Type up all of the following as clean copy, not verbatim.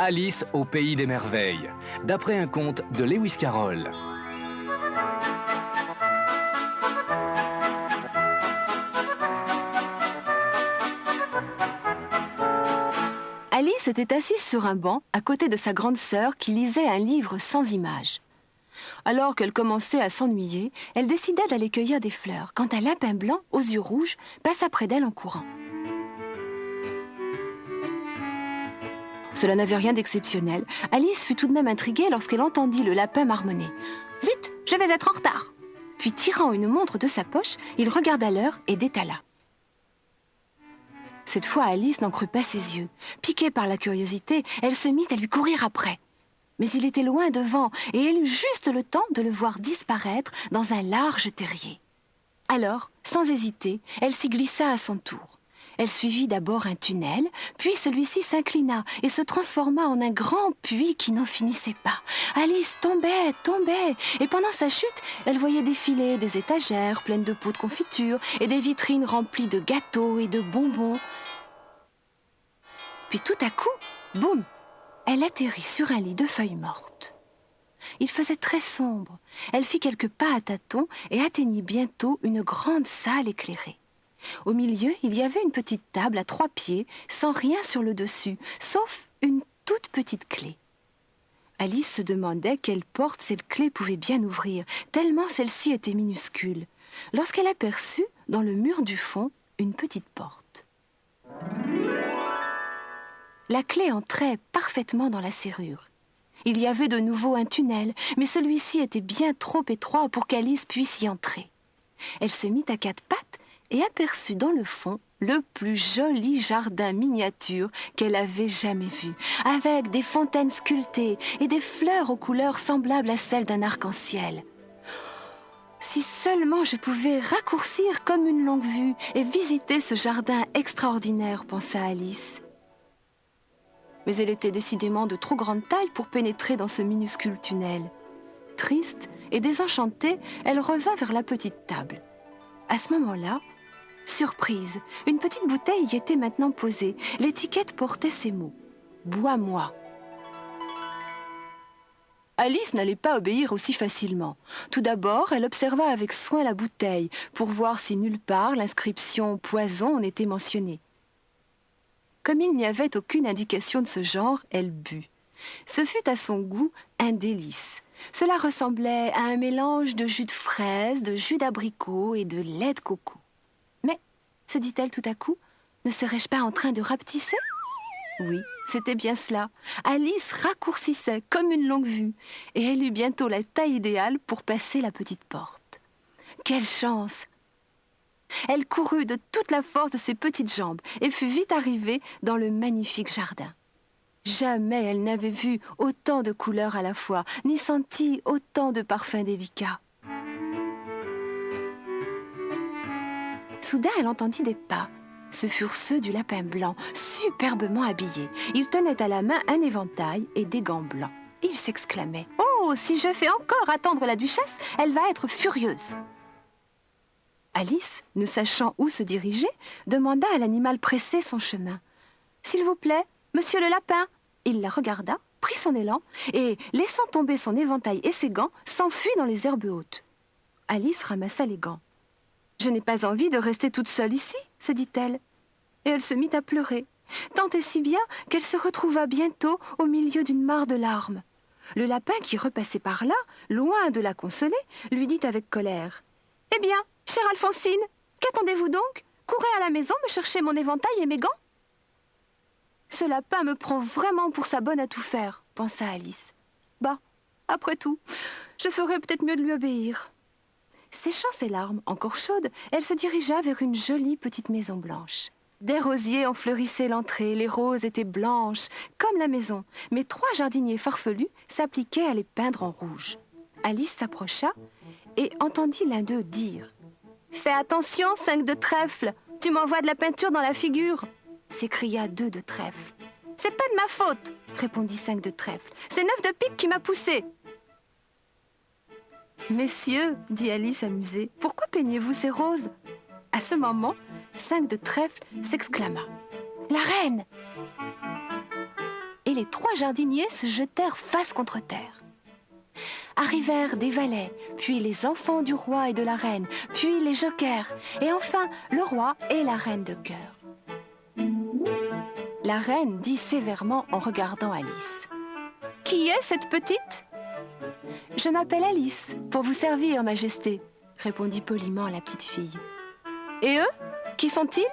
Alice au pays des merveilles, d'après un conte de Lewis Carroll. Alice était assise sur un banc à côté de sa grande sœur qui lisait un livre sans images. Alors qu'elle commençait à s'ennuyer, elle décida d'aller cueillir des fleurs quand un lapin blanc aux yeux rouges passa près d'elle en courant. Cela n'avait rien d'exceptionnel. Alice fut tout de même intriguée lorsqu'elle entendit le lapin marmonner. « Zut, je vais être en retard !» Puis tirant une montre de sa poche, il regarda l'heure et détala. Cette fois, Alice n'en crut pas ses yeux. Piquée par la curiosité, elle se mit à lui courir après. Mais il était loin devant et elle eut juste le temps de le voir disparaître dans un large terrier. Alors, sans hésiter, elle s'y glissa à son tour. Elle suivit d'abord un tunnel, puis celui-ci s'inclina et se transforma en un grand puits qui n'en finissait pas. Alice tombait, et pendant sa chute, elle voyait défiler des étagères pleines de pots de confiture et des vitrines remplies de gâteaux et de bonbons. Puis tout à coup, boum, elle atterrit sur un lit de feuilles mortes. Il faisait très sombre. Elle fit quelques pas à tâtons et atteignit bientôt une grande salle éclairée. Au milieu, il y avait une petite table à 3 pieds, sans rien sur le dessus, sauf une toute petite clé. Alice se demandait quelle porte cette clé pouvait bien ouvrir, tellement celle-ci était minuscule, lorsqu'elle aperçut, dans le mur du fond, une petite porte. La clé entrait parfaitement dans la serrure. Il y avait de nouveau un tunnel, mais celui-ci était bien trop étroit pour qu'Alice puisse y entrer. Elle se mit à 4 pattes et aperçut dans le fond le plus joli jardin miniature qu'elle avait jamais vu, avec des fontaines sculptées et des fleurs aux couleurs semblables à celles d'un arc-en-ciel. Si seulement je pouvais raccourcir comme une longue vue et visiter ce jardin extraordinaire, pensa Alice. Mais elle était décidément de trop grande taille pour pénétrer dans ce minuscule tunnel. Triste et désenchantée, elle revint vers la petite table. À ce moment-là, surprise, une petite bouteille y était maintenant posée. L'étiquette portait ces mots. « Bois-moi ». Alice n'allait pas obéir aussi facilement. Tout d'abord, elle observa avec soin la bouteille pour voir si nulle part l'inscription « poison » n'était mentionnée. Comme il n'y avait aucune indication de ce genre, elle but. Ce fut à son goût un délice. Cela ressemblait à un mélange de jus de fraise, de jus d'abricot et de lait de coco. Mais, se dit-elle tout à coup, ne serais-je pas en train de rapetisser ? Oui, c'était bien cela. Alice raccourcissait comme une longue vue et elle eut bientôt la taille idéale pour passer la petite porte. Quelle chance ! Elle courut de toute la force de ses petites jambes et fut vite arrivée dans le magnifique jardin. Jamais elle n'avait vu autant de couleurs à la fois, ni senti autant de parfums délicats. Soudain, elle entendit des pas. Ce furent ceux du lapin blanc, superbement habillé. Il tenait à la main un éventail et des gants blancs. Il s'exclamait « Oh, si je fais encore attendre la duchesse, elle va être furieuse !» Alice, ne sachant où se diriger, demanda à l'animal pressé son chemin. « S'il vous plaît, monsieur le lapin !» Il la regarda, prit son élan et, laissant tomber son éventail et ses gants, s'enfuit dans les herbes hautes. Alice ramassa les gants. « Je n'ai pas envie de rester toute seule ici, » se dit-elle. Et elle se mit à pleurer, tant et si bien qu'elle se retrouva bientôt au milieu d'une mare de larmes. Le lapin qui repassait par là, loin de la consoler, lui dit avec colère. « Eh bien, chère Alphonsine, qu'attendez-vous donc ? Courez à la maison me chercher mon éventail et mes gants. » « Ce lapin me prend vraiment pour sa bonne à tout faire, » pensa Alice. « Bah, après tout, je ferais peut-être mieux de lui obéir. » Séchant ses larmes, encore chaudes, elle se dirigea vers une jolie petite maison blanche. Des rosiers en fleurissaient l'entrée, les roses étaient blanches, comme la maison, mais 3 jardiniers farfelus s'appliquaient à les peindre en rouge. Alice s'approcha et entendit l'un d'eux dire « Fais attention, 5 de trèfle, tu m'envoies de la peinture dans la figure !» s'écria 2 de trèfle. « C'est pas de ma faute !» répondit 5 de trèfle. « C'est 9 de pique qui m'a poussé !» « Messieurs, dit Alice amusée, pourquoi peignez-vous ces roses ?» À ce moment, 5 de trèfle s'exclama. « La reine !» Et et les 3 jardiniers se jetèrent face contre terre. Arrivèrent des valets, puis les enfants du roi et de la reine, puis les jokers, et enfin le roi et la reine de cœur. La reine dit sévèrement en regardant Alice. « Qui est cette petite ?»« Je m'appelle Alice, pour vous servir, Majesté, » répondit poliment la petite fille. « Et eux, qui sont-ils »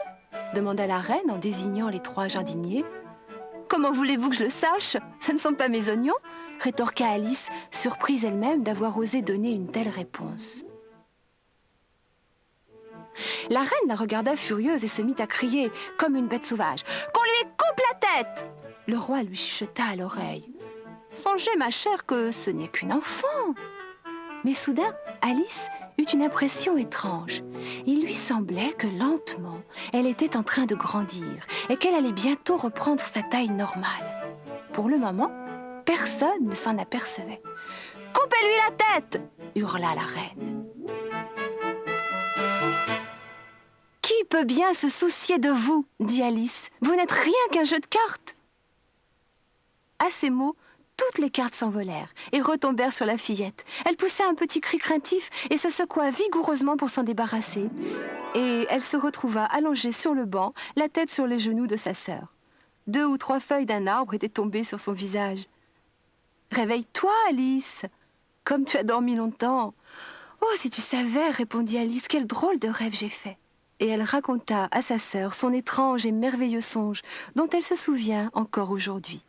demanda la reine en désignant les 3 jardiniers. « Comment voulez-vous que je le sache? Ce ne sont pas mes oignons » rétorqua Alice, surprise elle-même d'avoir osé donner une telle réponse. La reine la regarda furieuse et se mit à crier comme une bête sauvage. « Qu'on lui coupe la tête !» Le roi lui chuchota à l'oreille. « Songez, ma chère, que ce n'est qu'une enfant !» Mais soudain, Alice eut une impression étrange. Il lui semblait que lentement, elle était en train de grandir et qu'elle allait bientôt reprendre sa taille normale. Pour le moment, personne ne s'en apercevait. « Coupez-lui la tête !» hurla la reine. « Qui peut bien se soucier de vous ?» dit Alice. « Vous n'êtes rien qu'un jeu de cartes !» À ces mots, toutes les cartes s'envolèrent et retombèrent sur la fillette. Elle poussa un petit cri craintif et se secoua vigoureusement pour s'en débarrasser. Et elle se retrouva allongée sur le banc, la tête sur les genoux de sa sœur. 2 ou 3 feuilles d'un arbre étaient tombées sur son visage. « Réveille-toi, Alice! Comme tu as dormi longtemps !»« Oh, si tu savais, répondit Alice, quel drôle de rêve j'ai fait !» Et elle raconta à sa sœur son étrange et merveilleux songe dont elle se souvient encore aujourd'hui.